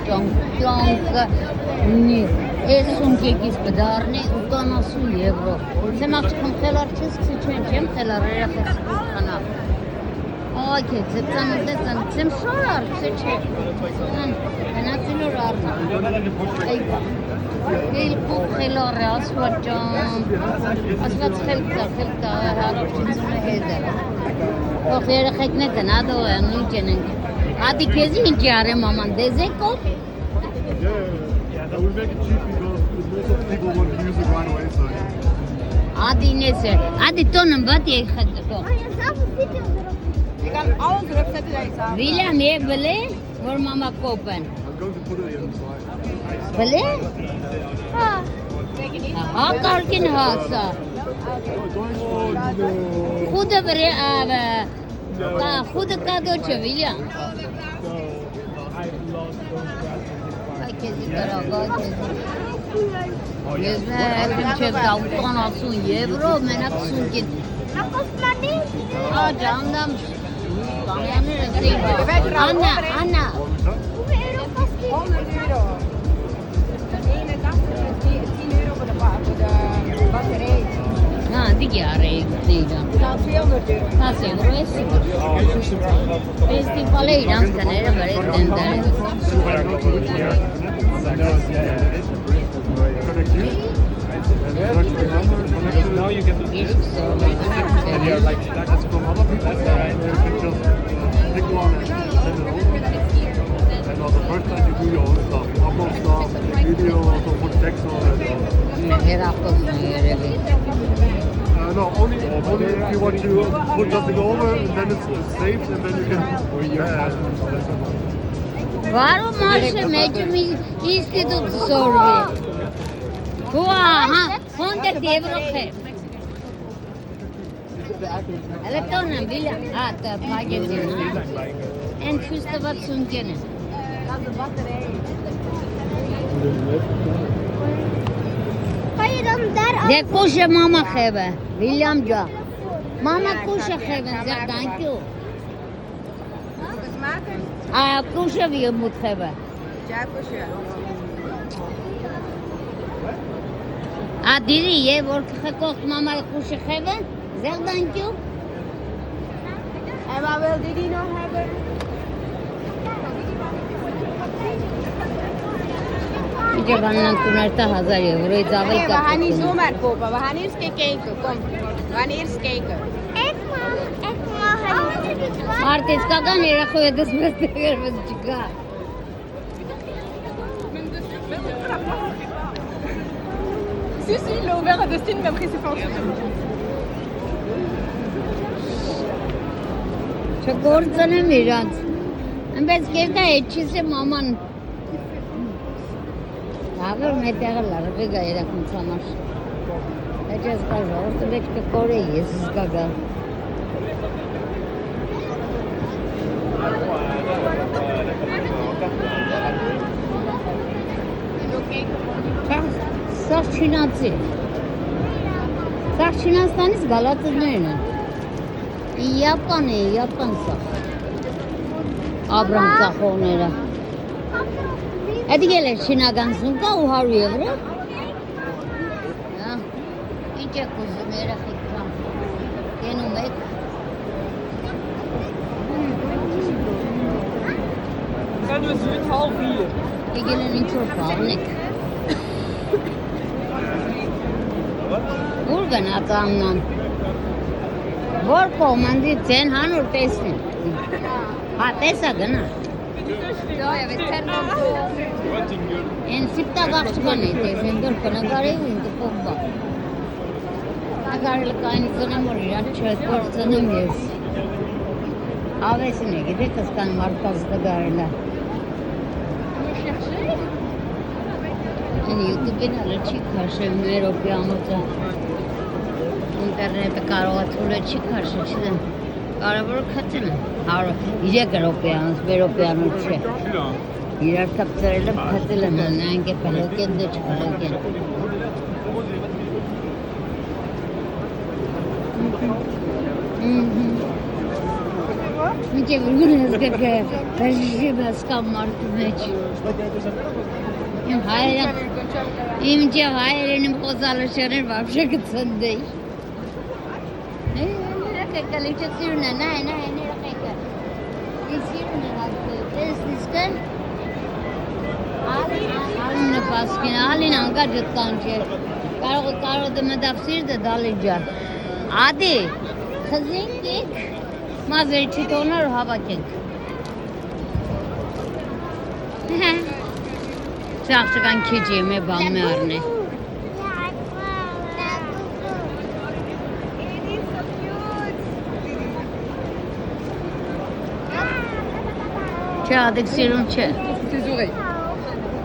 ճոնքը այս սունկեկից կդառնի 80 եվրո։ Սեմ աղջիկում խելար չես չեմ խելար երախեցի խանա։ Ակե ծծան ծեմ շորար չէ։ Հնացինոր առնա։ Էլ փոք խելար է ասված խելքա հարավչությունը հետ է։ Ող երեխեքն է տնադող են ինչ են ենք։ Ադի քեզի ինչ արեմ աման դեզեկով։ Yeah, that would make it cheap because most of the people want to use it right away, so yeah. Adi nese, adi tonen wat je gaat toch. Je kan alles erop zetten dat je samen. William, je willen voor mama kopen. I'm going to put it inside. Willen? Ha, karkin hasa. Goede bre, goede cadeautje, William. €80 menak sunkin. Canım. Anna. Hoeveel euro kost die? €100. De ene dag is €10 voor de batterij. Ha, die jaren değil. Dan €200. Nasıl burası? Festivale ilan kanera var ettiğinden. Now you get the İlk and you're like that's from other people. And you can just pick one and send it over. And on the first time you do your own stuff, upload stuff, video, also put text on it. her hafta yere No, only if you want to put something over, and then it's saved, and then you can. Var o maaşı mecmi istedim sordu. Ha, 100 euro he. Elektronen bile. Ha, da paketini. En füste wat sunkene. Dat de batterij. De kushe mama khebe. William ja. Mama kushe khebe, zeg dank je. Moet eens maken? Ah, kushe wie moet khebe. Ja, kusje. Ah, didi ye wordt gekocht mama kushe khebe. Zeg dank je. En wat wil die nog hebben? Je vannan kunarta 1000 euro zavel Nee, we gaan niet zomaar kopen. We gaan eerst kijken. Kom. We gaan eerst kijken. Artes kagan era khoedes mesteger chika. Si, il l'a ouvert à Destine, mais après c'est pas Չգործնեմ իրանց։ Այնպես կերտա էջիսը մաման։ Հավեր մետեղը լարվի գա երակունց համար։ Էջես կա ժողորտը վեջ կկոր է ես զգագա։ Սաղ չինացի։ Սաղ չինաստանից գալատızներն են։ Japan sağ. Abram sağonera. Hadi gel Şinagan sunka o €100. Ya. İnce kuzu merak ettim. Yenumek. Gaan we zo 3:30. Ik gel een çok pahalık. Urgan atamdan. Vor komandi sen hanur tesin. Ha tesa gana. Ja, evet. En sipta gakshkane tesin dur kana gare untu pomba. Agar kani sana moriya chhekor sana mes. Avesine gide kıskan markazda garla. En YouTube'in alaçık karşı Evropyamıza. İnternete karavatılı çıkarşı çizim. Karabur katını. Har iyice Evropyanı çe. İler kaptırılıp katılanan hangi peloken de çıkarırken. Մինչև ուրգունես կրկը բաժիշիմ ասկամ մարդու մեջ։ Մինչև հայերեն իմ խոզալշերեն վաբշե կծնդեի։ Նրա կեկը լիչը սիրուն է, նայ, նրա կեկը։ Ես սիրուն է հատկը, ես նիսկն։ Ալին է պասկին, ալին անգա ջտկան չէ։ Կարող դը մդավ սիրտ է դալի ջան։ Ադի, խզենք եք, մազերի չիտոնար ու հավակենք։ Շաղճկան քիչ եմ է բան մե արնե։ Չէ, ադիք սիրուն չէ։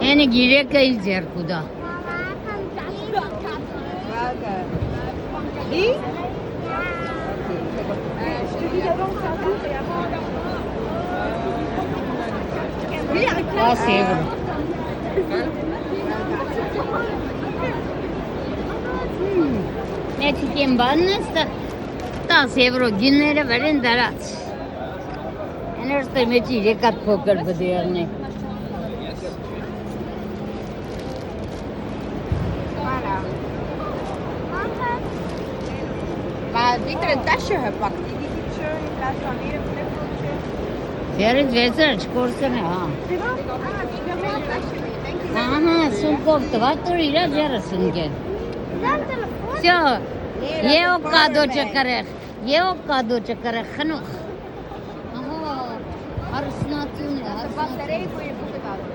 Ենի գիրեկը իր ձերկու դա։ Die? 10 եվրո։ Մեջիկ եմ բաննես 10 եվրո գինները վրեն դարած։ Էներստը մեջի եկատ փոքր բդիարնի։ Voilà. Maar die er een tasje gepakt. Die ietsje in plaats van hier een flipflopje. Դերից վեցեր չկորսեն է, հա։ Ահա, սունկով տված տոր իրա ձերը սունկեն։ Всё, եով կադո չկրեղ, խնուխ։ Ահա, հարսնատուն է, Batterij voor je boeken hadden.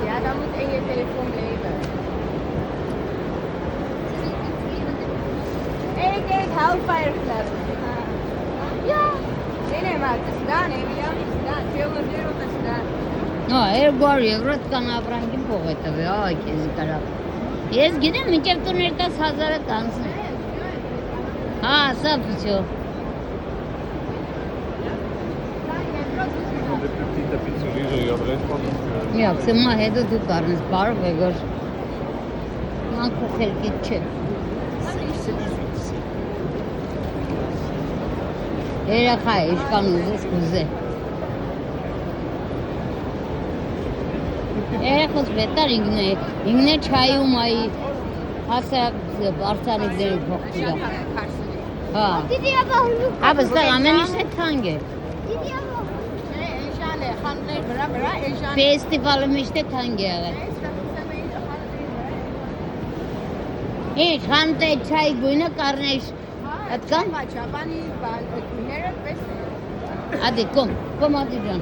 Ja, dat moet in je telefoon blijven. Ik Hellfire Club. Ja. Nee, maar het is gedaan, hè. William, het is gedaan. 200 euro, het is gedaan. Հա, 200 եվրո կան ապրանքին փող է տվի, ահա քեզ կարա։ Ես գիտեմ, մինչև տուն 10,000-ը կանցնի։ Հա, սա փիչո։ Des plus petites tapisseries, je regarderai, je pense. Միակ, սմա հետո դու կարնես, բարով է գոր։ Մանքու խելքիտ չէ։ Երախա է, իշկան ուզես կուզե։ Երախոս բետար ինգնե չայու մայի հասարակ բարձանիքների փոխտուրա։ Հա։ Հա, բստեղ ամեն իշտ է թանք է։ Ֆեստիվալը միշտ է թանք է աղել։ Ինչ, խանտ է չայ գույնը կարնեշ, ատկան։ Ադի, կոմ ադի ժան։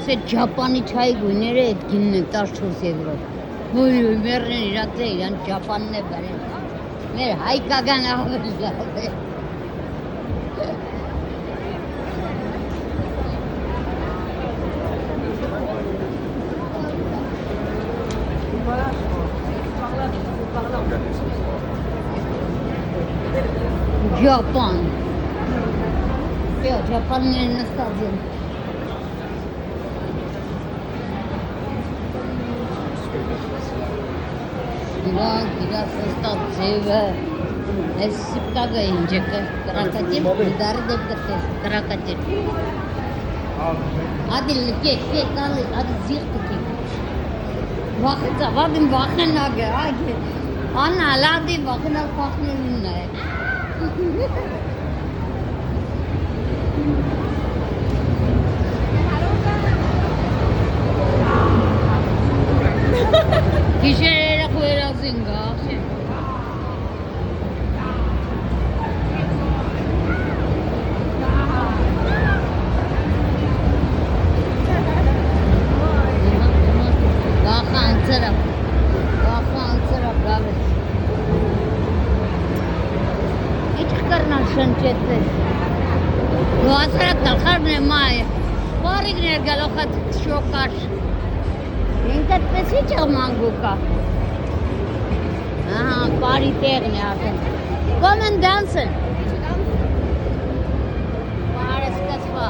Սե ճապանի չայ գույները էդ գինն է 14 եվրո։ Ոյ, մերն են իրացե իրան ճապանն է բարեն։ Մեր հայկական ավելի լավ է։ Japan. Japan'ın nasıl diyeyim? Gira sostat seve. Esipka gayince krakatir, dar depte krakatir. Hadi kek hadi zirt kek. Vakın nage hadi. Ana ladi vakın faknın ne? Kişilere koyarasın gâşe. Gâşan taraf gâbe. Karna şançetler. Duasrak dalkar ne may. Varig ne galokat şokar. Yenkat pesi çamanguka. Ah, party terne apen. Come and dance. Paras kasva.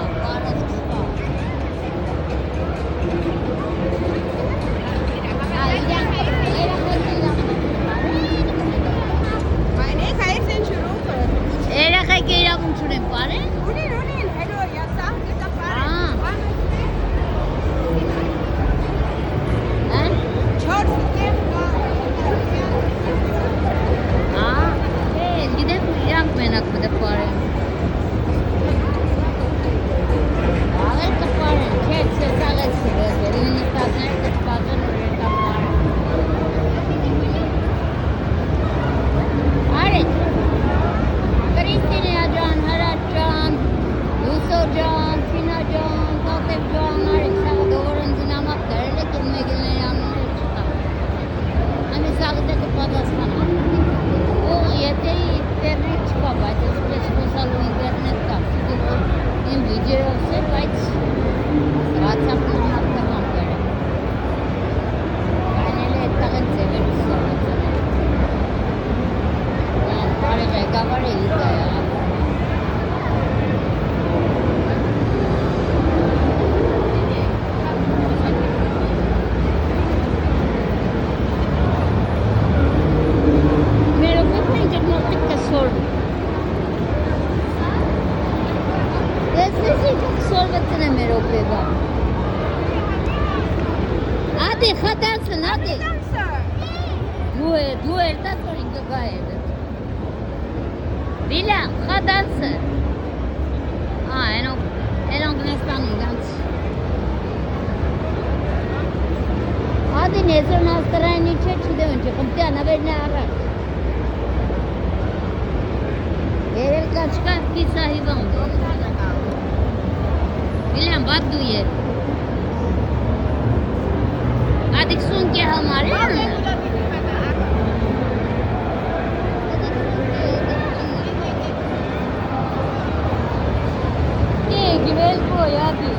Դեսի սորվեցն է մեր օպեվա։ Ադի խատանցն, ադի։ Դու էր դա որ ինքը գա էր։ Վիլյան, խատանցը։ Էնոք նստան իրանց։ Ադի նեզրն աստրայնի չէ չիդեմ ընչի, խմտյան ավերն է առաջ։ Երել կաչկա կիսա հիվանդ։ Վիլյան, բատ դու ետ։ Ադիք սունկի համար է։ Գիվել բոյ, ադի։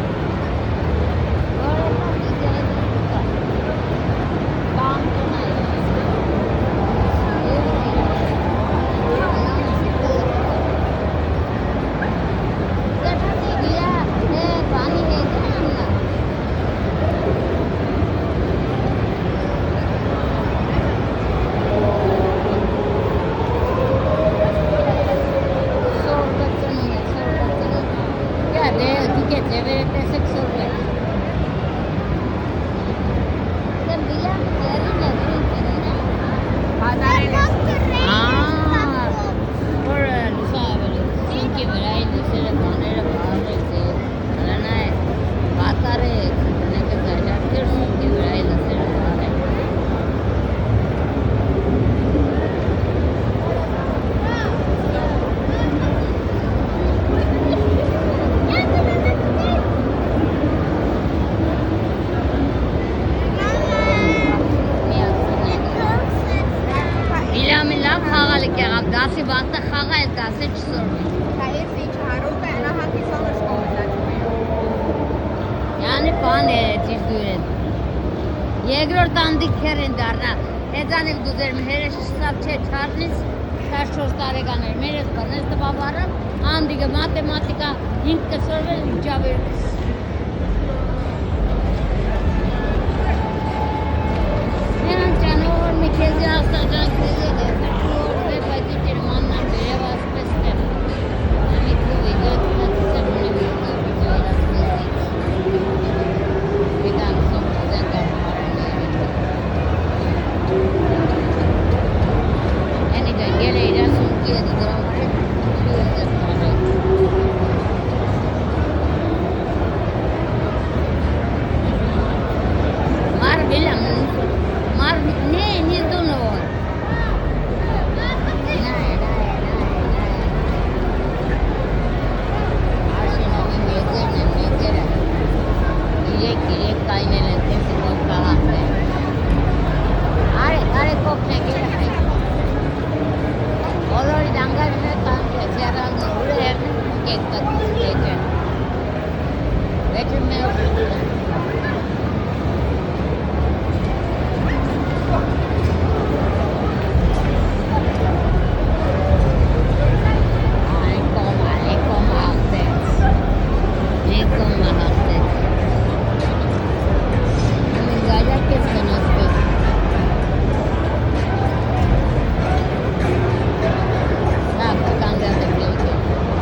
Դասի վաստը խաղա է դասը չսորվի։ Յանի պան է ճիշտ դուրեն։ Երկրորդ անդիքեր են դարնա։ Հեծանիվ դուզեր մհերը շսավ չէ չարնից 14 տարեկան էր։ Մերես բանես տպավարը անդիգը մատեմատիկա 5 կսորվել ջավերս։ Նրան ճանոր մի քեզի հաստաղջան քեզի է դեսը չոր վե բայդի ճերման